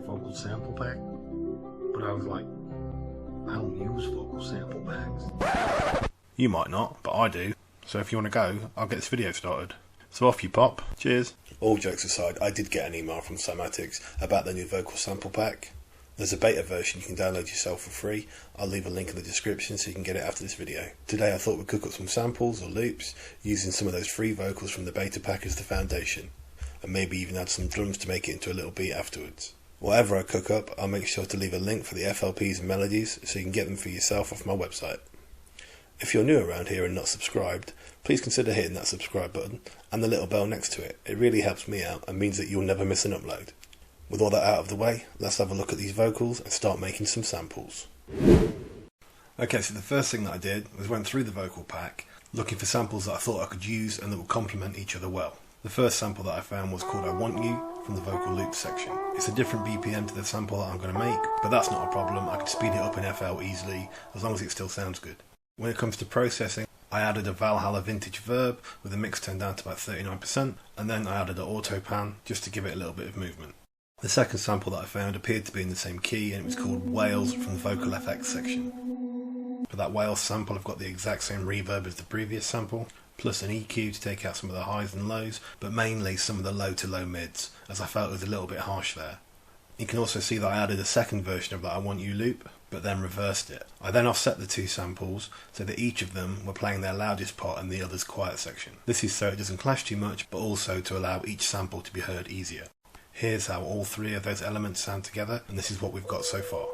vocal sample pack, but I was like, I don't use vocal sample packs. You might not, but I do. So if you want to go, I'll get this video started. So off you pop. Cheers. All jokes aside, I did get an email from Cymatics about their new vocal sample pack. There's a beta version you can download yourself for free. I'll leave a link in the description so you can get it after this video. Today I thought we'd cook up some samples or loops using some of those free vocals from the beta pack as the foundation, and maybe even add some drums to make it into a little beat afterwards. Whatever I cook up, I'll make sure to leave a link for the FLPs and melodies so you can get them for yourself off my website. If you're new around here and not subscribed, please consider hitting that subscribe button and the little bell next to it. It really helps me out and means that you'll never miss an upload. With all that out of the way, let's have a look at these vocals and start making some samples. Okay, so the first thing that I did was went through the vocal pack, looking for samples that I thought I could use and that would complement each other well. The first sample that I found was called I Want You from the vocal loop section. It's a different BPM to the sample that I'm going to make, but that's not a problem. I can speed it up in FL easily as long as it still sounds good. When it comes to processing, I added a Valhalla vintage verb with the mix turned down to about 39%, and then I added an auto pan just to give it a little bit of movement. The second sample that I found appeared to be in the same key, and it was called Wales from the vocal FX section. For that Wales sample, I've got the exact same reverb as the previous sample, plus an EQ to take out some of the highs and lows, but mainly some of the low to low mids, as I felt it was a little bit harsh there. You can also see that I added a second version of that I Want You loop, but then reversed it. I then offset the two samples so that each of them were playing their loudest part and the other's quiet section. This is so it doesn't clash too much, but also to allow each sample to be heard easier. Here's how all three of those elements sound together, and this is what we've got so far.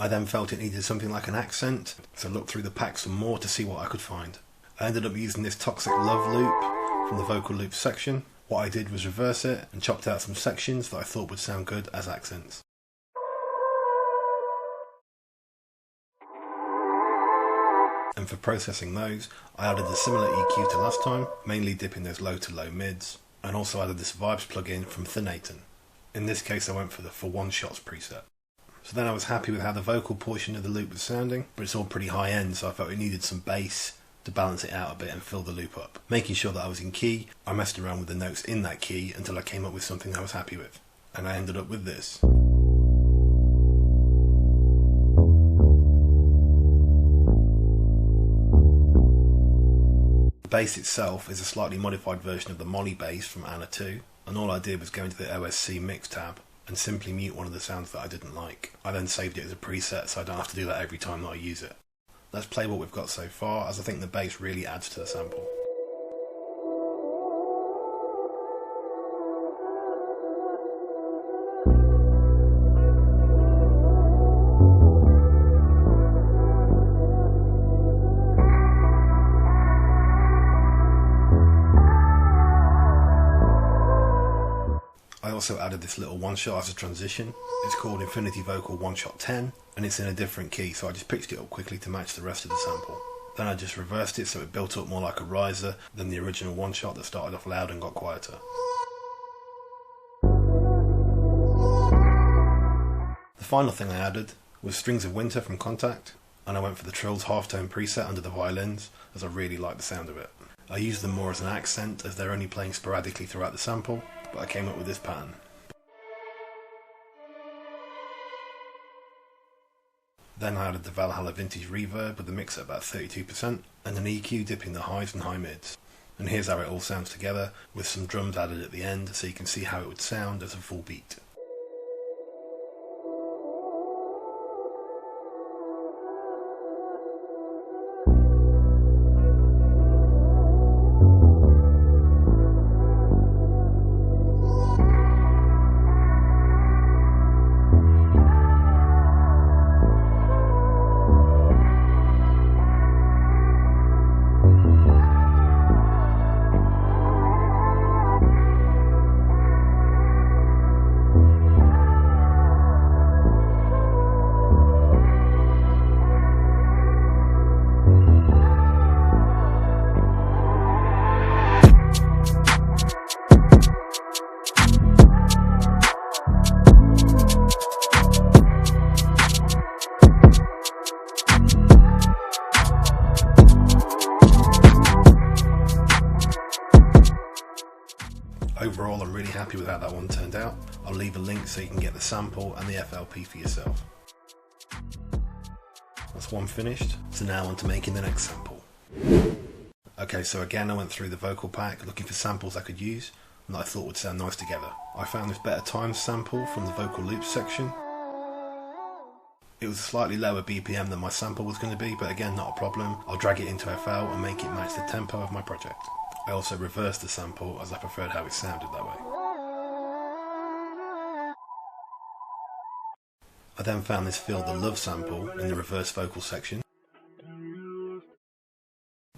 I then felt it needed something like an accent, so looked through the pack some more to see what I could find. I ended up using this Toxic Love loop from the vocal loop section. What I did was reverse it and chopped out some sections that I thought would sound good as accents. And for processing those, I added a similar EQ to last time, mainly dipping those low to low mids, and also added this Vibes plugin from Thanaton. In this case I went for the For One Shots preset. So then I was happy with how the vocal portion of the loop was sounding, but it's all pretty high end, so I felt it needed some bass to balance it out a bit and fill the loop up. Making sure that I was in key, I messed around with the notes in that key until I came up with something I was happy with. And I ended up with this. The bass itself is a slightly modified version of the Molly bass from Anna 2, and all I did was go into the OSC mix tab and simply mute one of the sounds that I didn't like. I then saved it as a preset so I don't have to do that every time that I use it. Let's play what we've got so far, as I think the bass really adds to the sample. I also added this little one shot as a transition. It's called Infinity Vocal One Shot 10, and it's in a different key, so I just pitched it up quickly to match the rest of the sample. Then I just reversed it so it built up more like a riser than the original one shot that started off loud and got quieter. The final thing I added was Strings of Winter from Contact, and I went for the Trills halftone preset under the violins, as I really like the sound of it. I used them more as an accent, as they're only playing sporadically throughout the sample, but I came up with this pattern. Then I added the Valhalla vintage reverb with the mix at about 32% and an EQ dipping the highs and high mids. And here's how it all sounds together, with some drums added at the end so you can see how it would sound as a full beat. overall I'm really happy with how that one turned out. I'll leave a link so you can get the sample and the FLP for yourself. That's one finished, so now on to making the next sample. Okay, so again I went through the vocal pack looking for samples I could use and that I thought would sound nice together. I found this Better Times sample from the vocal loops section. It was a slightly lower BPM than my sample was going to be, but again not a problem. I'll drag it into FL and make it match the tempo of my project. I also reversed the sample as I preferred how it sounded that way. I then found this Feel the Love sample in the reverse vocal section.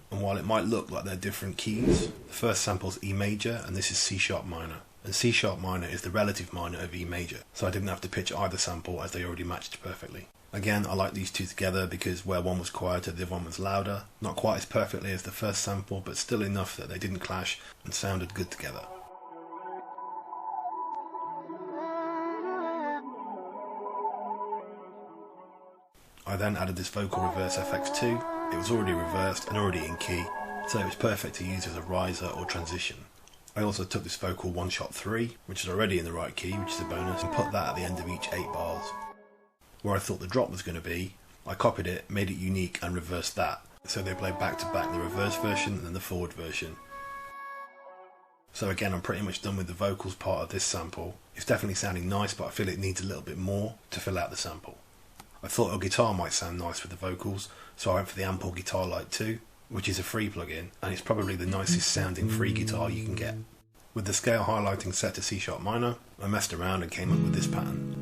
And while it might look like they're different keys, the first sample's E major and this is C sharp minor. And C sharp minor is the relative minor of E major, so I didn't have to pitch either sample as they already matched perfectly. Again, I like these two together because where one was quieter, the other one was louder. Not quite as perfectly as the first sample, but still enough that they didn't clash and sounded good together. I then added this vocal reverse FX2. It was already reversed and already in key, so it was perfect to use as a riser or transition. I also took this vocal 1 shot 3, which is already in the right key, which is a bonus, and put that at the end of each 8 bars. Where I thought the drop was going to be, I copied it, made it unique and reversed that, so they play back to back the reverse version and then the forward version. So again, I'm pretty much done with the vocals part of this sample. It's definitely sounding nice, but I feel it needs a little bit more to fill out the sample. I thought a guitar might sound nice with the vocals, so I went for the Ample Guitar Lite 2, which is a free plugin, and it's probably the nicest sounding free guitar you can get. With the scale highlighting set to C sharp minor, I messed around and came up with this pattern.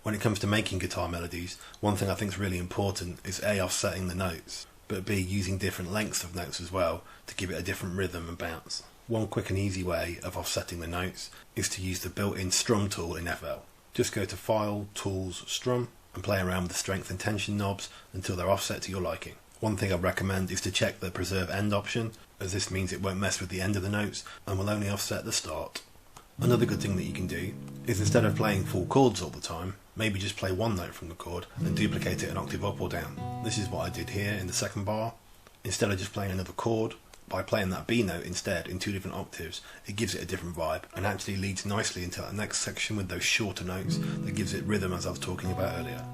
When it comes to making guitar melodies, one thing I think is really important is A, offsetting the notes, but B, using different lengths of notes as well to give it a different rhythm and bounce. One quick and easy way of offsetting the notes is to use the built-in strum tool in FL. Just go to File, Tools, Strum, and play around with the strength and tension knobs until they're offset to your liking. One thing I'd recommend is to check the Preserve End option, as this means it won't mess with the end of the notes and will only offset the start. Another good thing that you can do is instead of playing full chords all the time, maybe just play one note from the chord and duplicate it an octave up or down. This is what I did here in the second bar. Instead of just playing another chord, by playing that B note instead in 2 different octaves, it gives it a different vibe and actually leads nicely into that next section with those shorter notes that gives it rhythm, as I was talking about earlier.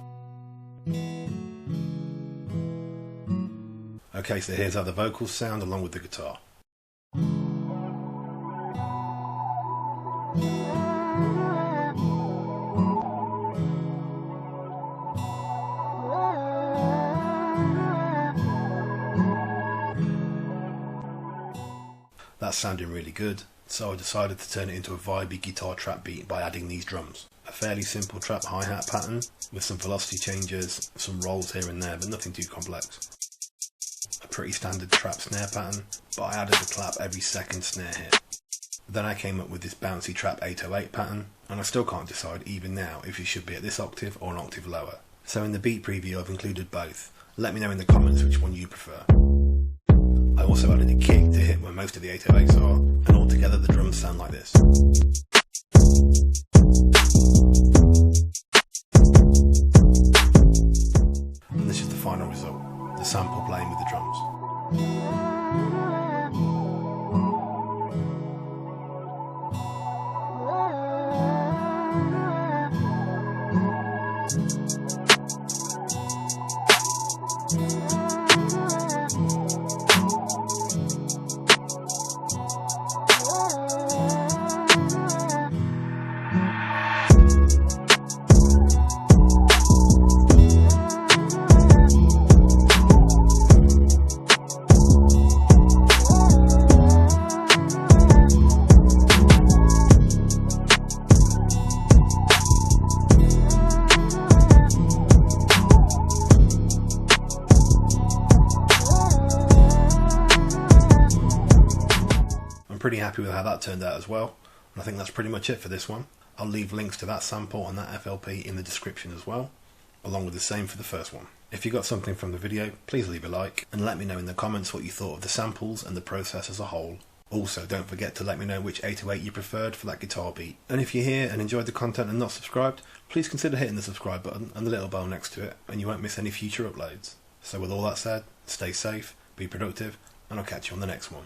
Okay, so here's how the vocals sound along with the guitar. That's sounding really good, so I decided to turn it into a vibey guitar trap beat by adding these drums. A fairly simple trap hi-hat pattern with some velocity changes, some rolls here and there, but nothing too complex. A pretty standard trap snare pattern, but I added the clap every second snare hit. Then I came up with this bouncy trap 808 pattern, and I still can't decide even now if it should be at this octave or an octave lower. So in the beat preview I've included both. Let me know in the comments which one you prefer. I also added a kick to hit where most of the 808s are, and altogether the drums sound like this. And this is the final result, the sample playing with the drums. I'm pretty happy with how that turned out as well, and I think that's pretty much it for this one. I'll leave links to that sample and that FLP in the description as well, along with the same for the first one. If you got something from the video, please leave a like, and let me know in the comments what you thought of the samples and the process as a whole. Also, don't forget to let me know which 808 you preferred for that guitar beat. And if you're here and enjoyed the content and not subscribed, please consider hitting the subscribe button and the little bell next to it, and you won't miss any future uploads. So with all that said, stay safe, be productive, and I'll catch you on the next one.